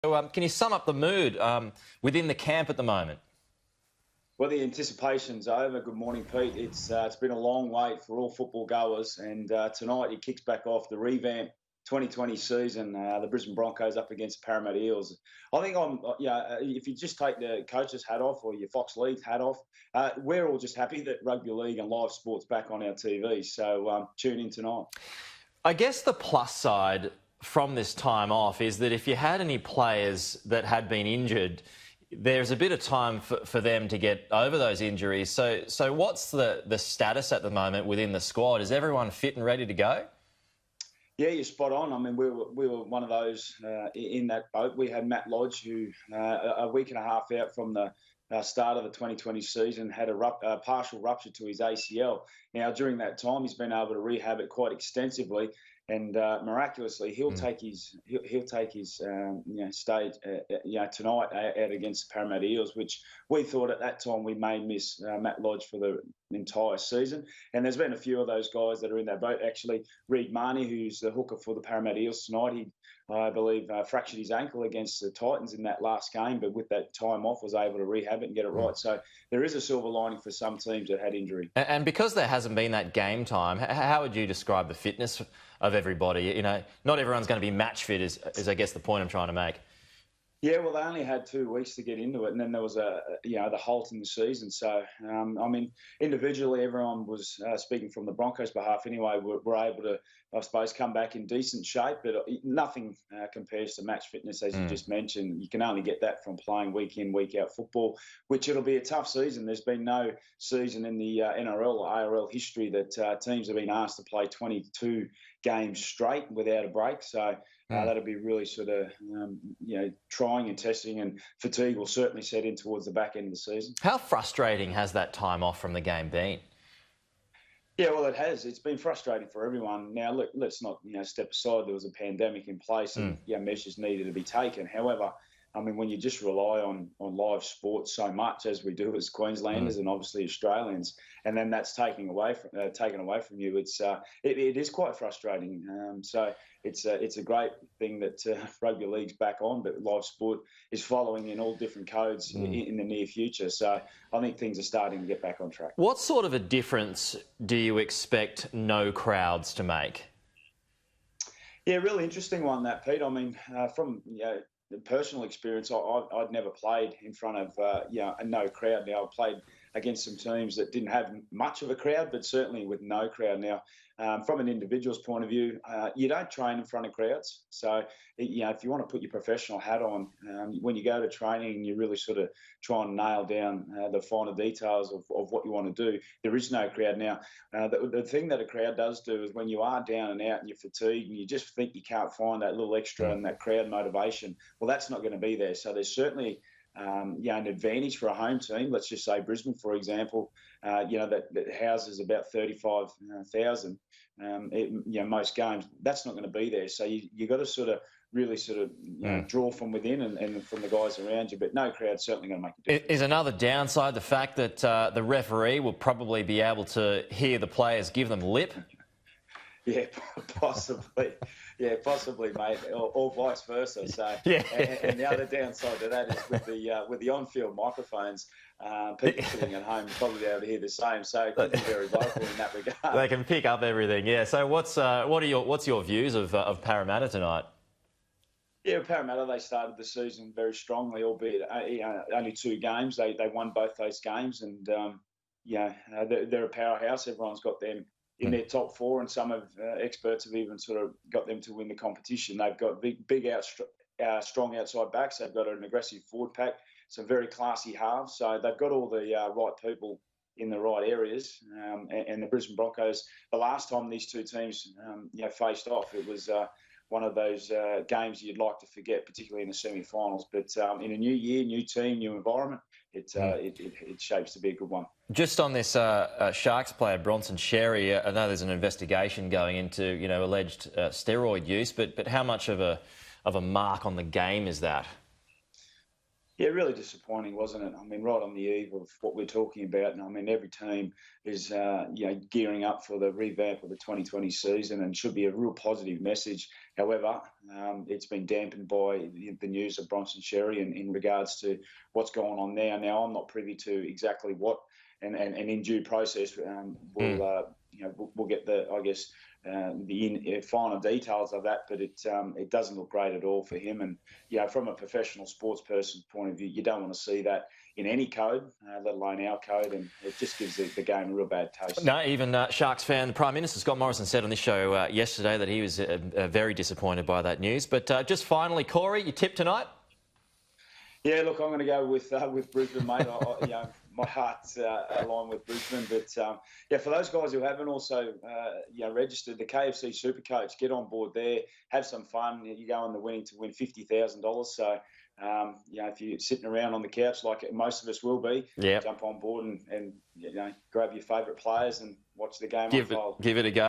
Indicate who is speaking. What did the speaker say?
Speaker 1: So, can you sum up the mood within the camp at the moment?
Speaker 2: Well, the anticipation's over. Good morning, Pete. It's been a long wait for all football goers, and tonight it kicks back off the revamped 2020 season. The Brisbane Broncos up against Parramatta Eels. I think if you just take the coach's hat off or your Fox League hat off, we're all just happy that rugby league and live sport's back on our TV. So tune in tonight.
Speaker 1: I guess the plus side from this time off is that if you had any players that had been injured, there's a bit of time for them to get over those injuries. So what's the status at the moment within the squad? Is everyone fit and ready to go?
Speaker 2: Yeah, you're spot on. I mean, we were one of those in that boat. We had Matt Lodge, who a week and a half out from the start of the 2020 season had a partial rupture to his ACL. Now, during that time, he's been able to rehab it quite extensively. And miraculously, he'll take his stage tonight out against the Parramatta Eels, which we thought at that time we may miss Matt Lodge for the entire season. And there's been a few of those guys that are in that boat. Actually, Reid Marnie, who's the hooker for the Parramatta Eels tonight, I believe, fractured his ankle against the Titans in that last game, but with that time off was able to rehab it and get it right. So there is a silver lining for some teams that had injury.
Speaker 1: And because there hasn't been that game time, how would you describe the fitness of everybody? You know, not everyone's going to be match fit is I guess the point I'm trying to make.
Speaker 2: Yeah, well, they only had 2 weeks to get into it, and then there was the halt in the season. So, I mean, individually, everyone was speaking from the Broncos' behalf anyway. Were able to, I suppose, come back in decent shape, but nothing compares to match fitness, as you just mentioned. You can only get that from playing week in, week out football, which it'll be a tough season. There's been no season in the NRL or ARL history that teams have been asked to play 22 games straight without a break. So. That'll be really sort of, trying and testing, and fatigue will certainly set in towards the back end of the season.
Speaker 1: How frustrating has that time off from the game been?
Speaker 2: Yeah, well, it has. It's been frustrating for everyone. Now, look, let's not, step aside. There was a pandemic in place and measures needed to be taken. However, I mean, when you just rely on live sports so much as we do as Queenslanders and obviously Australians, and then that's taken away from you, it is quite frustrating. So it's a great thing that rugby league's back on, but live sport is following in all different codes in the near future. So I think things are starting to get back on track.
Speaker 1: What sort of a difference do you expect no crowds to make?
Speaker 2: Yeah, really interesting one, that, Pete. I mean, from the personal experience, I'd never played in front of a no crowd. Now, I've played against some teams that didn't have much of a crowd, but certainly with no crowd. Now, from an individual's point of view, you don't train in front of crowds. So, if you want to put your professional hat on, when you go to training, you really sort of try and nail down the finer details of what you want to do. There is no crowd. Now, the thing that a crowd does do is when you are down and out and you're fatigued and you just think you can't find that little extra and that crowd motivation, well, that's not going to be there. So there's certainly an advantage for a home team. Let's just say Brisbane, for example, that houses about 35,000. Most games, that's not going to be there. So you got to really draw from within and from the guys around you. But no crowd's certainly going to make a difference. Is
Speaker 1: another downside the fact that the referee will probably be able to hear the players give them lip?
Speaker 2: Yeah, possibly. Yeah, possibly, mate, or vice versa. So,
Speaker 1: yeah.
Speaker 2: And the other downside to that is with the on-field microphones, people sitting at home will probably be able to hear the same. So it could be very vocal in that regard.
Speaker 1: They can pick up everything. Yeah. So what's your views of Parramatta tonight?
Speaker 2: Yeah, Parramatta, they started the season very strongly, albeit only 2 games. They won both those games, and they're a powerhouse. Everyone's got them in their top 4, and some of experts have even sort of got them to win the competition. They've got big strong outside backs. They've got an aggressive forward pack, some very classy halves. So they've got all the right people in the right areas. And the Brisbane Broncos, the last time these two teams faced off, it was one of those games you'd like to forget, particularly in the semi-finals. But in a new year, new team, new environment, it shapes to be a good one.
Speaker 1: Just on this Sharks player, Bronson Xerri, I know there's an investigation going into alleged steroid use, but how much of a mark on the game is that?
Speaker 2: Yeah, really disappointing, wasn't it? I mean, right on the eve of what we're talking about, and I mean, every team is, gearing up for the revamp of the 2020 season, and should be a real positive message. However, it's been dampened by the news of Bronson Sherry in regards to what's going on there. Now, I'm not privy to exactly what, and in due process, we'll get the, I guess, the finer details of that, but it doesn't look great at all for him. And from a professional sports person's point of view, you don't want to see that in any code, let alone our code, and it just gives the game a real bad taste.
Speaker 1: No, even Sharks fan, the Prime Minister Scott Morrison said on this show yesterday that he was very disappointed by that news. But just finally, Corey, your tip tonight?
Speaker 2: Yeah, look, I'm going to go with Brisbane, mate. My heart's aligned with Brisbane, but for those guys who haven't also registered, the KFC Supercoach, get on board there, have some fun. You go on the winning to win $50,000. So if you're sitting around on the couch like most of us will be, jump on board and grab your favourite players and watch the game unfold.
Speaker 1: Give it a go.